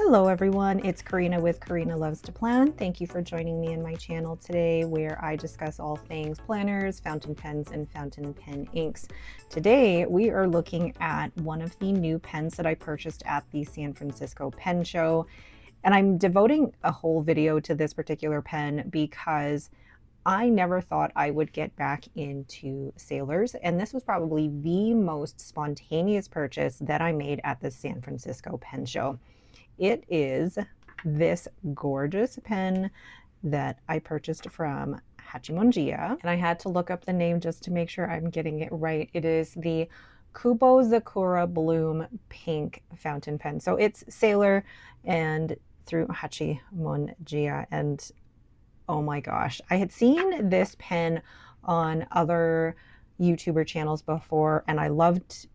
Hello everyone, it's Karina with Karina Loves to Plan. Thank you for joining me in my channel today where I discuss all things planners, fountain pens, and fountain pen inks. Today we are looking at one of the new pens that I purchased at the San Francisco Pen Show. And I'm devoting a whole video to this particular pen because I never thought I would get back into sailors, and this was probably the most spontaneous purchase that I made at the San Francisco Pen Show. It is this gorgeous pen that I purchased from Hachimonjiya, and I had to look up the name just to make sure I'm getting it right. It is the Kubozakura Bloom Pink fountain pen. So it's Sailor and through Hachimonjiya, and oh my gosh, I had seen this pen on other YouTuber channels before, and I loved,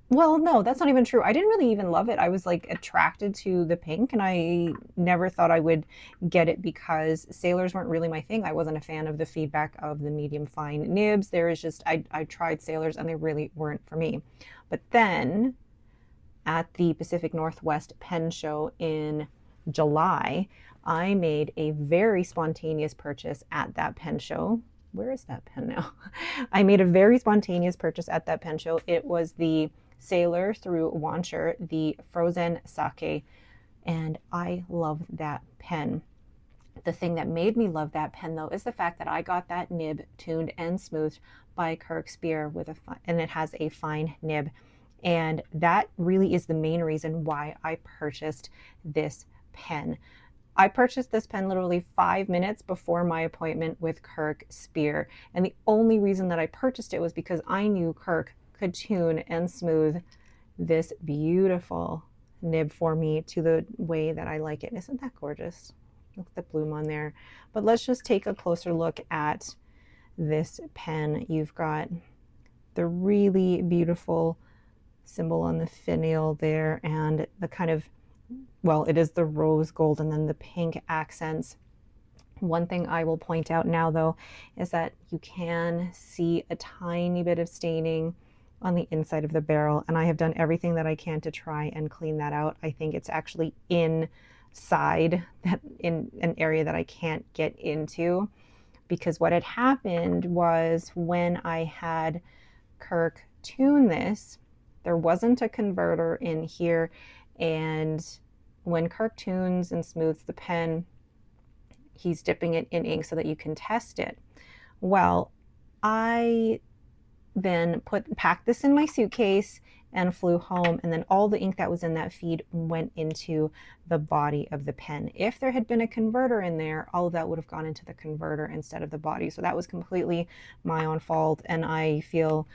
well, no, that's not even true. I didn't really even love it. I was like attracted to the pink, and I never thought I would get it because sailors weren't really my thing. I wasn't a fan of the feedback of the medium fine nibs. There is just, I tried sailors and they really weren't for me. But then at the Pacific Northwest Pen Show in July, I made a very spontaneous purchase at that pen show. Where is that pen now? I made a very spontaneous purchase at that pen show. It was the Sailor through Wancher, the frozen sake, and I love that pen. The thing that made me love that pen though is the fact that I got that nib tuned and smoothed by Kirk Spear and it has a fine nib, and that really is the main reason why I purchased this pen. I purchased this pen literally 5 minutes before my appointment with Kirk Spear, and the only reason that I purchased it was because I knew Kirk could tune and smooth this beautiful nib for me to the way that I like it. Isn't that gorgeous? Look at the bloom on there. But let's just take a closer look at this pen. You've got the really beautiful symbol on the finial there, and the kind of, well, it is the rose gold and then the pink accents. One thing I will point out now though is that you can see a tiny bit of staining on the inside of the barrel, and I have done everything that I can to try and clean that out. I think it's actually inside that, in an area that I can't get into, because what had happened was when I had Kirk tune this, there wasn't a converter in here, and when Kirk tunes and smooths the pen, he's dipping it in ink so that you can test it. Well, I then packed this in my suitcase and flew home, and then all the ink that was in that feed went into the body of the pen. If there had been a converter in there, all of that would have gone into the converter instead of the body. So that was completely my own fault, and I feel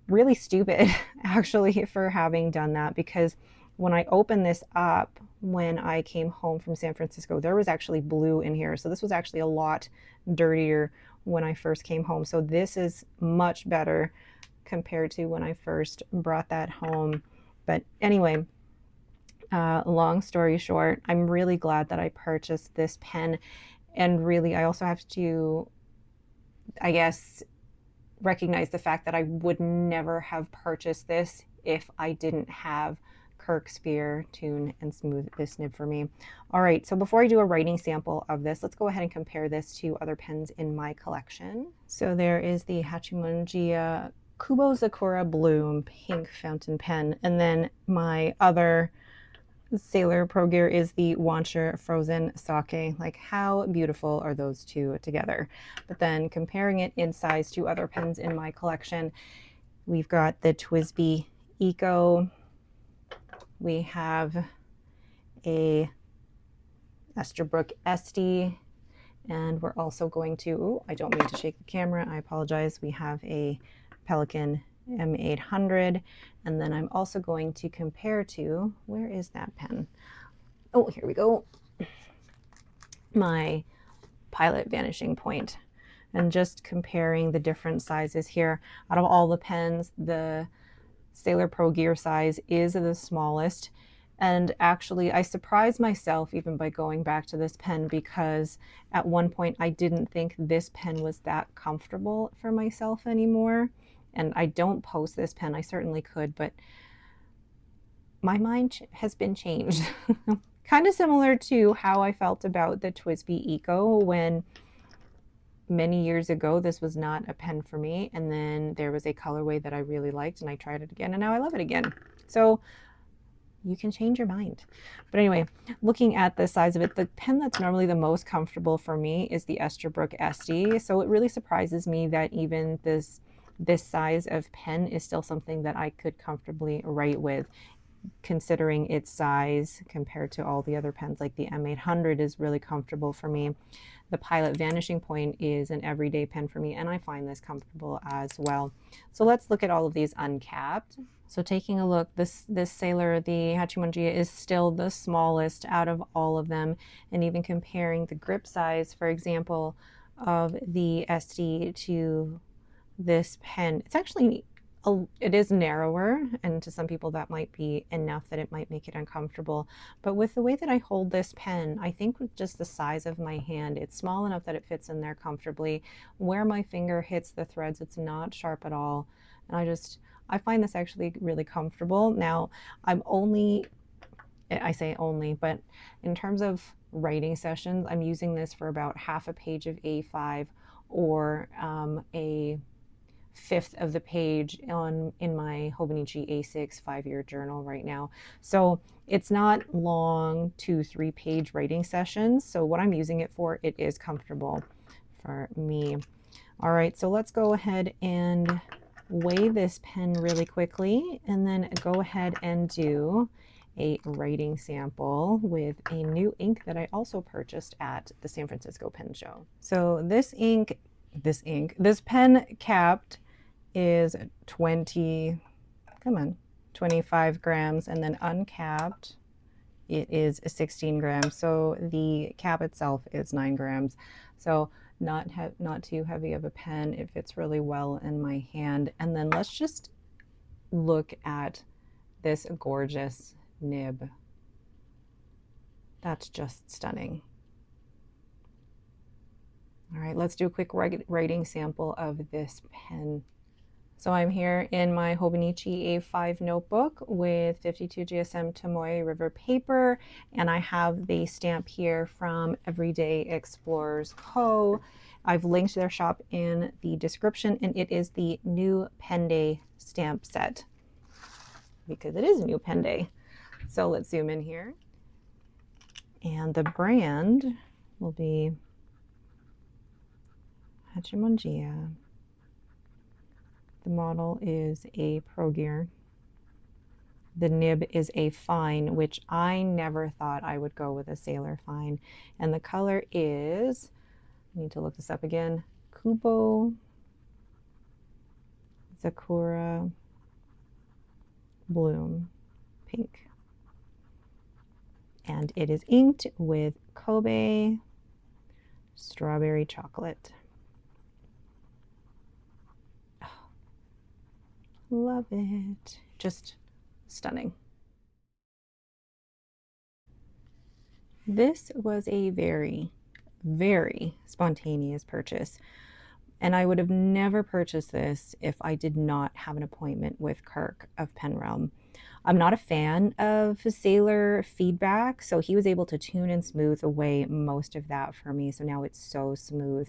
really stupid actually for having done that, because when I opened this up when I came home from San Francisco, there was actually blue in here. So this was actually a lot dirtier when I first came home. So this is much better compared to when I first brought that home. But anyway, long story short, I'm really glad that I purchased this pen. And really, I also have to, I guess, recognize the fact that I would never have purchased this if I didn't have Kirk Spear tune and smooth this nib for me. All right, so before I do a writing sample of this, let's go ahead and compare this to other pens in my collection. So there is the Hachimonjiya Kubozakura Bloom Pink fountain pen, and then my other Sailor Pro Gear is the Wancher frozen sake. Like, how beautiful are those two together? But then comparing it in size to other pens in my collection, we've got the TWSBI Eco. We have a Esterbrook Esty, and we're also going to, ooh, I don't mean to shake the camera, I apologize. We have a Pelican M800, and then I'm also going to compare to, where is that pen? Oh, here we go. My Pilot Vanishing Point, and just comparing the different sizes here. Out of all the pens, the Sailor Pro Gear size is the smallest, and actually I surprised myself even by going back to this pen, because at one point I didn't think this pen was that comfortable for myself anymore. And I don't post this pen, I certainly could, but my mind has been changed kind of similar to how I felt about the TWSBI Eco when many years ago this was not a pen for me, and then there was a colorway that I really liked and I tried it again and now I love it again. So you can change your mind. But anyway, looking at the size of it, the pen that's normally the most comfortable for me is the Esterbrook SD. So it really surprises me that even this size of pen is still something that I could comfortably write with, considering its size compared to all the other pens. Like the M800 is really comfortable for me. The Pilot Vanishing Point is an everyday pen for me, and I find this comfortable as well. So let's look at all of these uncapped. So taking a look, this Sailor, the Hachimonjiya, is still the smallest out of all of them. And even comparing the grip size, for example, of the SD to this pen, it's actually, it is narrower, and to some people that might be enough that it might make it uncomfortable. But with the way that I hold this pen, I think with just the size of my hand, it's small enough that it fits in there comfortably. Where my finger hits the threads, it's not sharp at all. And I find this actually really comfortable. Now, I say only, but in terms of writing sessions, I'm using this for about half a page of A5 or a fifth of the page in my Hobonichi A6 5-year journal right now. So it's not long 2-3 page writing sessions. So what I'm using it for, it is comfortable for me. All right, so let's go ahead and weigh this pen really quickly and then go ahead and do a writing sample with a new ink that I also purchased at the San Francisco Pen Show. So this pen capped is 25 grams, and then uncapped it is 16 grams. So the cap itself is 9 grams. So not too heavy of a pen. It fits really well in my hand. And then let's just look at this gorgeous nib. That's just stunning. All right, let's do a quick writing sample of this pen. So I'm here in my Hobonichi A5 notebook with 52 GSM Tomoe River paper, and I have the stamp here from Everyday Explorers Co. I've linked their shop in the description, and it is the new Pen Day stamp set because it is a new Pen Day. So let's zoom in here. And the brand will be Hachimonjiya. The model is a Pro Gear. The nib is a fine, which I never thought I would go with a Sailor fine. And the color is, I need to look this up again, Kubozakura Bloom Pink. And it is inked with Kobe strawberry chocolate. Love it. Just stunning. This was a very, very spontaneous purchase. And I would have never purchased this if I did not have an appointment with Kirk of Pen Realm. I'm not a fan of Sailor feedback, so he was able to tune and smooth away most of that for me. So now it's so smooth.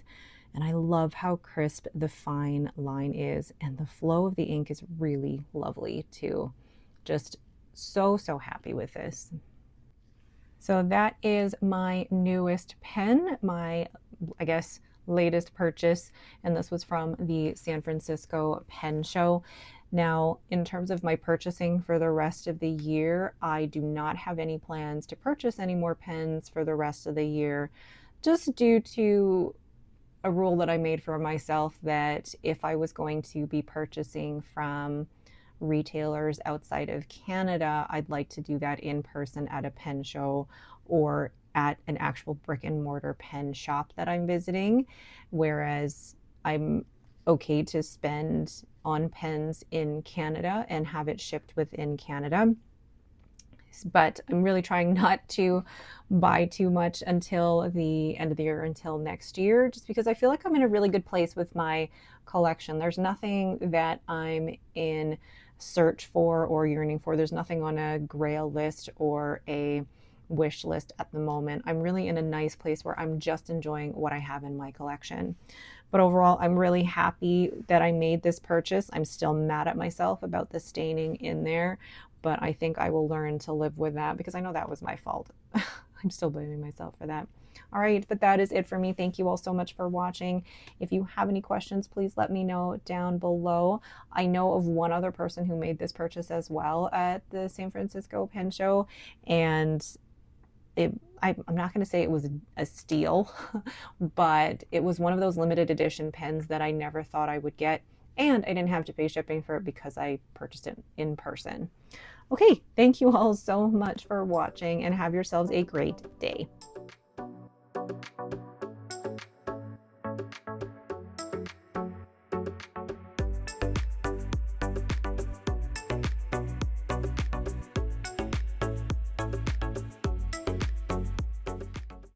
And I love how crisp the fine line is, and the flow of the ink is really lovely too. Just so happy with this. So that is my newest pen, my, I guess, latest purchase, and this was from the San Francisco Pen Show. Now, in terms of my purchasing for the rest of the year, I do not have any plans to purchase any more pens for the rest of the year, just due to a rule that I made for myself that if I was going to be purchasing from retailers outside of Canada, I'd like to do that in person at a pen show or at an actual brick and mortar pen shop that I'm visiting, whereas I'm okay to spend on pens in Canada and have it shipped within Canada. But I'm really trying not to buy too much until the end of the year, until next year, just because I feel like I'm in a really good place with my collection. There's nothing that I'm in search for or yearning for. There's nothing on a grail list or a wish list at the moment. I'm really in a nice place where I'm just enjoying what I have in my collection. But overall, I'm really happy that I made this purchase. I'm still mad at myself about the staining in there, but I think I will learn to live with that because I know that was my fault. I'm still blaming myself for that. All right, but that is it for me. Thank you all so much for watching. If you have any questions, please let me know down below. I know of one other person who made this purchase as well at the San Francisco Pen Show, and I'm not going to say it was a steal, but it was one of those limited edition pens that I never thought I would get, and I didn't have to pay shipping for it because I purchased it in person. Okay, thank you all so much for watching, and have yourselves a great day.